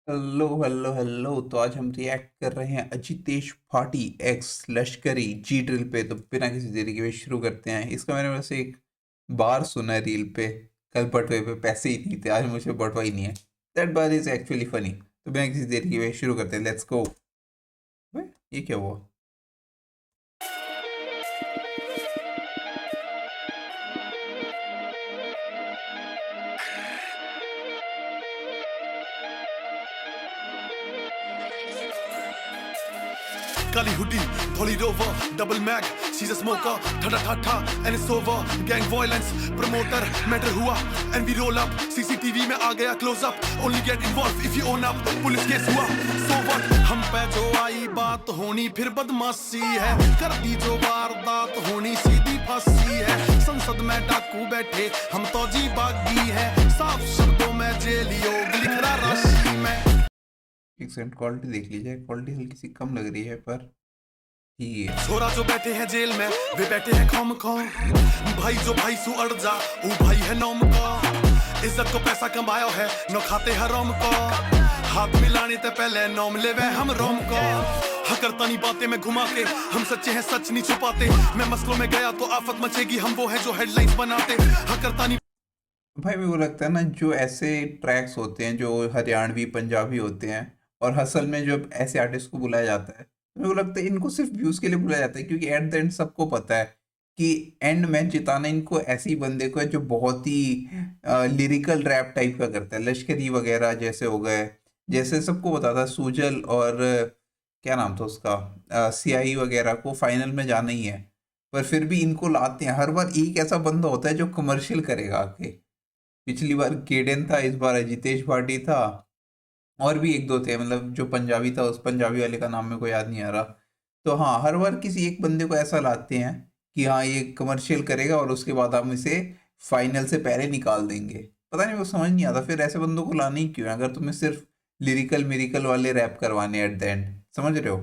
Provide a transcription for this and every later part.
Hello hello hello. तो आज हम रिएक्ट कर रहे हैं अजितेश भाटी एक्स लश्करी जी ड्रिल पे। तो बिना किसी देरी के शुरू करते हैं। इसका मैंने वैसे एक बार सुना है रील पे। कल बटवे पे पैसे ही नहीं थे, आज मुझे बटवा ही नहीं है। That bar is actually funny. तो बिना किसी देरी के शुरू करते हैं। Let's go. ये क्या हुआ? Kali hoodie, Polly Rover, double mag, she's a smoker, thada thata, and it's over. Gang violence, promoter, matter hua, and we roll up. CCTV में आ गया close up. Only get involved if you own up. Police case हुआ, so what? हम पे जो आई बात होनी फिर बदमाशी है. कर दी जो वारदात होनी सीधी फांसी है. संसद में डाकू बैठे, हम तो जी बागी है. साफ शब्दों में जेल योग लिख रहा राशि में. एक सेकंड, क्वालिटी देख लीजिए। क्वालिटी हल्की सी कम लग रही है पर ठीक है। छोरा जो बैठे हैं जेल में वे बैठे हैं खम खम. भाई जो भाई सु अड़ जा वो भाई है नौम का. इज्जत को पैसा कमाया है न खाते हराम का. हाथ मिलाने ते पहले नौम ले वे हम रोम का. हकरता नहीं बातें में घुमा के हम सच्चे हैं सच नहीं छुपाते. मैं मसलों में गया तो आफत मचेगी. हम वो है जो हेडलाइंस बनाते. हकरता नहीं. भाई मेरे को लगता है ना, जो ऐसे ट्रैक्स होते हैं जो हरियाणवी पंजाबी होते हैं और असल में जब ऐसे आर्टिस्ट को बुलाया जाता है, तो मेरे को लगता है इनको सिर्फ व्यूज के लिए बुलाया जाता है। क्योंकि एट द एंड सबको पता है कि एंड में जिताना इनको ऐसे ही बंदे को है जो बहुत ही लिरिकल रैप टाइप का करता है। लश्करी वगैरह जैसे हो गए, जैसे सबको पता था सूजल और क्या नाम था उसका, सियाही वगैरह को फाइनल में जाना ही है। पर फिर भी इनको लाते हैं। हर बार एक ऐसा बंदा होता है जो कमर्शियल करेगा आके। पिछली बार केडन था, इस बार अजितेश भाटी था, और भी एक दो थे। मतलब जो पंजाबी था, उस पंजाबी वाले का नाम मेरे को याद नहीं आ रहा। तो हाँ, हर बार किसी एक बंदे को ऐसा लाते हैं कि हाँ ये कमर्शियल करेगा और उसके बाद हम इसे फाइनल से पहले निकाल देंगे। पता नहीं, वो समझ नहीं आता फिर ऐसे बंदों को लाने ही क्यों है, अगर तुम्हें सिर्फ लिरिकल मिरिकल वाले रैप करवाने एट द एंड। समझ रहे हो?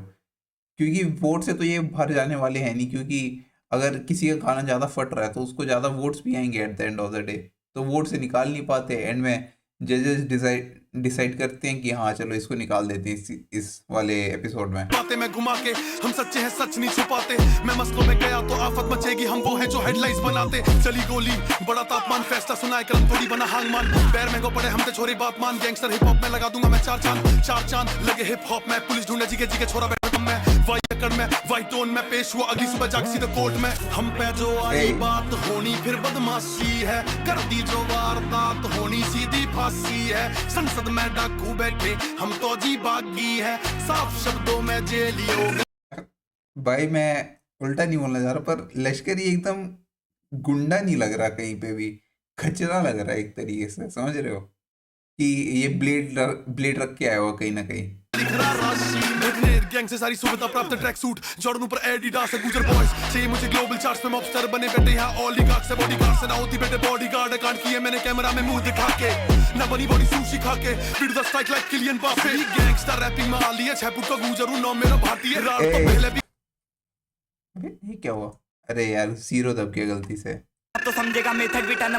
क्योंकि वोट से तो ये भर जाने वाले हैं नहीं। क्योंकि अगर किसी का गाना ज़्यादा फट रहा है तो उसको ज़्यादा वोट्स भी आएंगे at the end of the day. तो वोट से निकाल नहीं पाते। एंड में जजेस डिसाइड डिसाइड करते हैं कि हाँ चलो इसको निकाल देते हैं इस वाले एपिसोड में। बातें में घुमा के हम सच्चे हैं सच नहीं छुपाते. मैं मसलों में गया तो आफत मचेगी. हम वो है जो हेडलाइंस बनाते. चली गोली बड़ा तापमान फैसला सुनाए कलम थोड़ी बना हांगमान. पैर में को पड़े हम ते छोरे बात मान. गैंगस्टर हिप हॉप में लगा दूंगा मैं चार चांद लगे हिप हॉप में. पुलिस ढूंढे जी के छोरा बैठा मैं. वाई एकड़ में वाई टोन में पेश हुआ अगली सुबह जाग सीधे कोर्ट में. हम पे जो आई बात होनी फिर बदमाशी है. कर दी जो वारदात होनी सीधी फांसी है. संसद में डाकू बैठे हम तो जी बागी है. साफ शब्दों में जेल योग. भाई मैं उल्टा नहीं बोलना चाह रहा, पर लश्करी एकदम गुंडा नहीं लग रहा कहीं पे भी। खचरा लग रहा है एक तरीके से। समझ रहे हो कि ये ब्लेड रख के आया हुआ कहीं ना कहीं। गैंग से सारी सुविधा प्राप्त ट्रैक सूट जॉर्डन ऊपर एडिडास है गुजर बॉयज चाहिए मुझे ग्लोबल चार्ट्स पे मॉबस्टर बने बैठे यहाँ ओलीगार्ड से बॉडीगार्ड से ना होती बेटे बॉडीगार्ड कांड किए मैंने कैमरा में मुंह दिखा के. ना बनी बॉडी सुशी खा के फिर द स्ट्राइक लाइक किलियन बापे. गैंगस्टर रैपिंग में आ लिया 6 फुट का गुजरू नाम मेरा भारतीय रात तो पहले भी. अबे ये क्या हुआ? अरे यार जीरो दब गया गलती से। तो समझेगा मेथड भी टर्न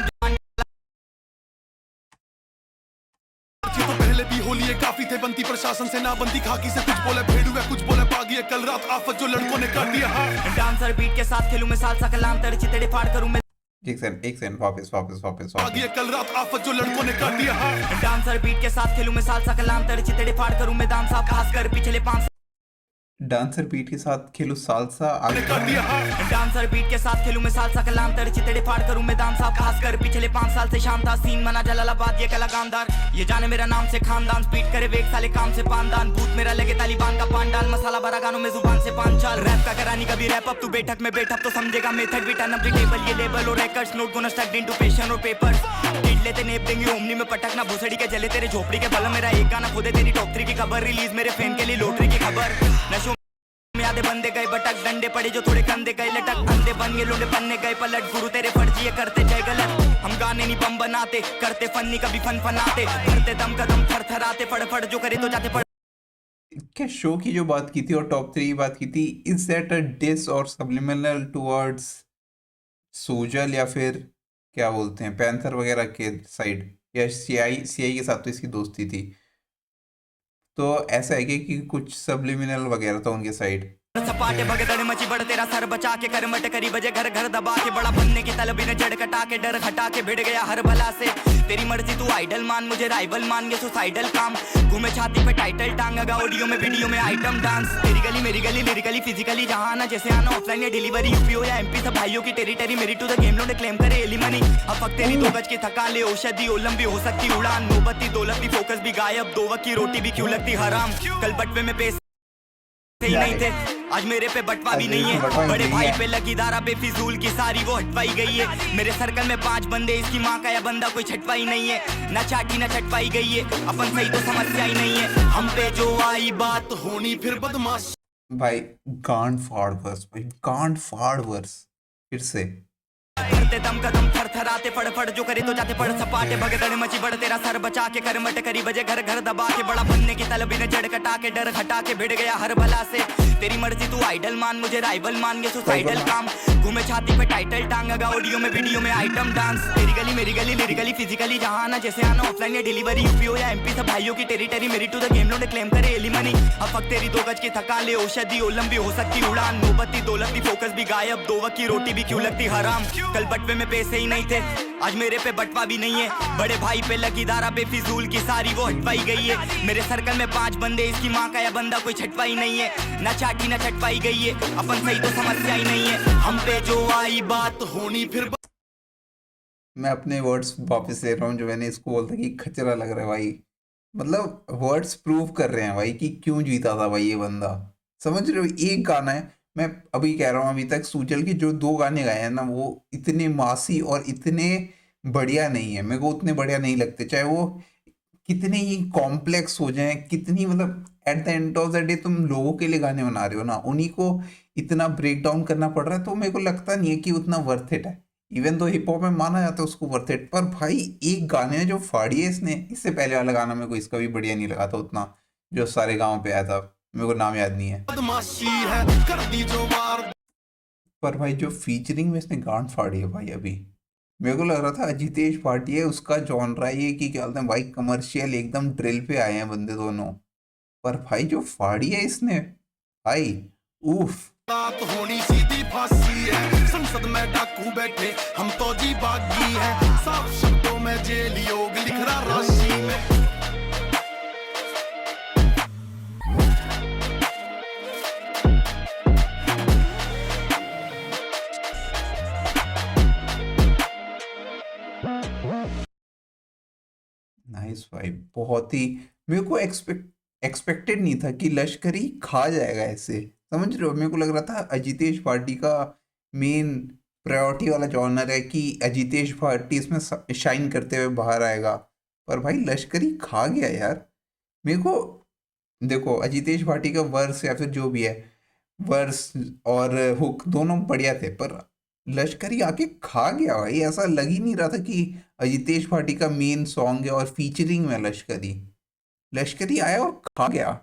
तो पहले भी होली है काफी थे. बनती प्रशासन से ना बनती खाकी से. कुछ बोले भेड़ू है कुछ बोले बागी है. कल रात आफत जो लड़कों ने कर दिया. डांसर बीट के साथ खेलूं मैं सालसा कलाम तर चितड़े फाड़ करूं मैं. एक सेकंड, वापस बागी है कल रात आफत जो लड़कों ने कर दिया. डांसर बीट के साथ खेलूं मैं सालसा कलाम तर चितड़े फाड़ करूं मैं. दाम साहब खास कर पिछले 5 डांसर बीट के साथ खेलूं सालसा आगे। डांसर बीट के साथ खेलूं मैं सालसा कलाम तर चितड़े फाड़ करूं मैं. दाम साहब खास कर पिछले 5 साल से शाम था सीन मना जलालाबाद ये कला गांधार. ये जाने मेरा नाम से खानदान स्पीड करे वेग साले काम से पानदान. भूत मेरा लगे तालिबान का पांडाल. मसाला भरा गानों में जुबान से 5 चाल. रैप का करानी कभी रैप अप तू बैठक में बैठा तो समझेगा मेथड भी टर्न अप द टेबल. ये लेबल और records not gonna stacked into पेशन और पेपर. गिट लेते नेप देंगे ओमनी में पटकना भोसड़ी के जले तेरे झोपड़ी के बल. मेरा एक गाना खुदे तेरी टॉप 3 की खबर रिलीज मेरे फैन के लिए लॉटरी की खबर. नशों में आधे बंदे गए बटक डंडे पड़े जो थोड़े कंधे गए लटक. अंधे बन गए लोंडे बनने गए पलट. गुरु तेरे फर्जी करते जय गलत. हम गाने नहीं बम बनाते करते फन्नी कभी फन फनाते. भरते दम कदम थरथराते फड़ जो करे तो जाते पड़. क्या शो की जो बात की थी और टॉप 3 की बात की थी, इज दैट अ डिस और सब्लिमिनल टुवर्ड्स सोजल, या फिर क्या बोलते हैं पैंथर वगैरह के साइड, या सीआई के साथ तो इसकी दोस्ती थी। तो ऐसा है कि कुछ सब्लिमिनल वगैरह था उनके साइड। सपाटे भगदड़ मची बड़ तेरा सर बचा के करमट करी बजे घर घर दबा के बड़ा बनने की तलब ने जड़ कटा के डर हटा के भिड़ गया हर बला से। तेरी मर्जी तू आइडल मान मुझे राइवल मान ये सुसाइडल काम घूमे छाती पे टाइटल टांगा ऑडियो में वीडियो में आइटम डांस। तेरी गली मेरी गली लिरिकली फिजिकली जहां आना जैसे आना ऑफलाइन या डिलीवरी यूपी हो या एमपी सब भाइयों की टेरिटरी मेरी टू द गेम लो ने क्लेम करे एली मनी। अब फक तेरी 2 गज की थकान ले औषधि ओ लंबी हो सकती उड़ान नौबती दौलत की फोकस भी गायब 2 वक्त की रोटी भी क्यों लगती हराम। कल बटवे में पैसे ही नहीं थे आज मेरे पे बटवा भी नहीं है बड़े भाई पे लगी दारा बेफिजूल की सारी वो हटवाई गई है। मेरे सर्कल में 5 बंदे इसकी माँ का या बंदा कोई छटवाई नहीं है ना चाटी ना चटवाई गई है अपन सही तो समस्या ही नहीं है हम पे जो आई बात होनी फिर बदमाश। भाई गांड फाड़ वर्स, भाई गांड फाड़ वर्स फिर से करते दम कदम थरथराते फड़ जो करे तो जाते पड़ सपाटे भगदड़ मची बड़ तेरा सर बचा के करमट करी बजे घर घर दबा के बड़ा बनने की तलब ने जड़ कटा के डर हटा के भिड़ गया हर बला से। तेरी मर्जी तू आइडल मान मुझे राइवल मान ये सुसाइडल काम घूमे छाती पे टाइटल टांगा ऑडियो में वीडियो में आइटम डांस। तेरी गली मेरी गली लिरिकली फिजिकली जहां आना जैसे आना ऑफलाइन या डिलीवरी यूपी हो या एमपी सब भाइयों की टेरिटरी मेरी टू द गेम लो ने क्लेम करे एली मनी। अब फक तेरी 2 गज की थकान ले औषधि ओ लंबी हो सकती उड़ान नौबती दौलत की फोकस भी गायब 2 वक्त की रोटी भी क्यों लगती हराम। कल बटवे में पैसे ही नहीं थे आज मेरे पे बटवा भी नहीं है बड़े भाई पे लगी दारा बेफिजूल की सारी वो हटवाई गई है। मेरे सर्कल में 5 बंदे इसकी माँ का या बंदा कोई छटवाई नहीं है ना चाटी ना चटवाई गई है अपन सही तो समस्या ही नहीं है हम पे जो आई बात होनी फिर। मैं अपने वर्ड्स वापस ले रहा हूँ जो मैंने इसको बोलता कि खचरा लग रहा है भाई। मतलब वर्ड्स प्रूव कर रहे हैं भाई कि क्यों जीता था भाई ये बंदा। समझ रहे हो, एक गाना है, मैं अभी कह रहा हूँ अभी तक सूजल के जो 2 गाने गाए हैं ना वो इतने मासी और इतने बढ़िया नहीं है, मेरे को उतने बढ़िया नहीं लगते। चाहे वो कितने ही कॉम्प्लेक्स हो जाएं, कितनी मतलब at the end of the day तुम लोगों के लिए गाने बना रहे हो ना, उन्हीं को इतना ब्रेक डाउन करना पड़ रहा है तो मेरे को लगता नहीं है कि उतना वर्थ इट है। इवन तो हिप हॉप में माना जाता है उसको वर्थ इट, पर भाई एक गाने में जो फाड़ी है इसने, इससे पहले वाला गाना मेरे को इसका भी बढ़िया नहीं लगा था उतना, जो सारे गाँव पे आया था, मेरे को नाम याद नहीं है। बदमाशी है कर दी जो वार। पर भाई जो फीचरिंग में इसने गांड फाड़ी है भाई, अभी मेरे को लग रहा था अजितेश भाटी है उसका जॉनरा ये कि क्या बोलते हैं भाई, कमर्शियल एकदम ड्रिल पे आए हैं बंदे दोनों, पर भाई जो फाड़ी है इसने भाई उफ। बात होनी सीधी फांसी है संसद में डाकू बैठे हम तो जी बागी है साफ शब्दों में जेल योग लिख रहा राशि में। नाइस भाई, बहुत ही मेरे को एक्सपेक्टेड नहीं था कि लश्करी खा जाएगा ऐसे। समझ रहे हो, मेरे को लग रहा था अजितेश भाटी का मेन प्रायोरिटी वाला जॉनर है कि अजितेश भाटी इसमें शाइन करते हुए बाहर आएगा, पर भाई लश्करी खा गया यार। मेरे को देखो अजितेश भाटी का वर्स या फिर जो भी है वर्स और हुक दोनों बढ़िया थे, पर लश्करी आके खा गया भाई। ऐसा लग ही नहीं रहा था कि अजितेश भाटी का मेन सॉन्ग है और फीचरिंग में लश्करी आया और खा गया।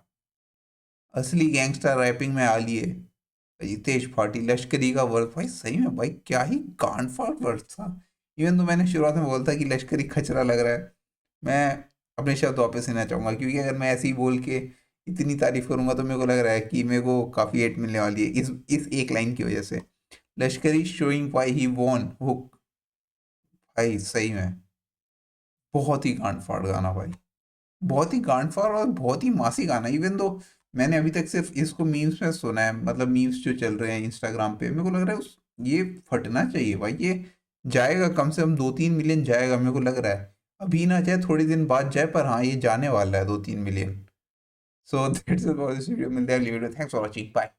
असली गैंगस्टर रैपिंग में आ लिए अजितेश भाटी, लश्करी का वर्ड भाई सही में भाई क्या ही कांडफाड़ वर्ड था। इवन तो मैंने शुरुआत में बोलता कि लश्करी खचरा लग रहा है, मैं अपने शब्द वापस लेना चाहूँगा, क्योंकि अगर मैं ऐसे ही बोल के इतनी तारीफ करूँगा तो मेरे को लग रहा है कि मेरे को काफ़ी हेट मिलने वाली है इस एक लाइन की वजह से। Lashkari showing why he won hook, भाई सही में बहुत ही गांड-फाड़ गाना भाई, बहुत ही गांड-फाड़ और बहुत ही मासी गाना। इवन तो मैंने अभी तक सिर्फ इसको मीम्स में सुना है, मतलब मीम्स जो चल रहे हैं इंस्टाग्राम पे, मेरे को लग रहा है ये फटना चाहिए भाई, ये जाएगा कम से कम 2-3 मिलियन जाएगा मेरे को लग रहा है। अभी ना जाए, थोड़ी दिन बाद जाए, पर हाँ ये जाने वाला है 2-3 million. So that's it for this video. मिलते हैं अगली video. Thanks for watching, bye.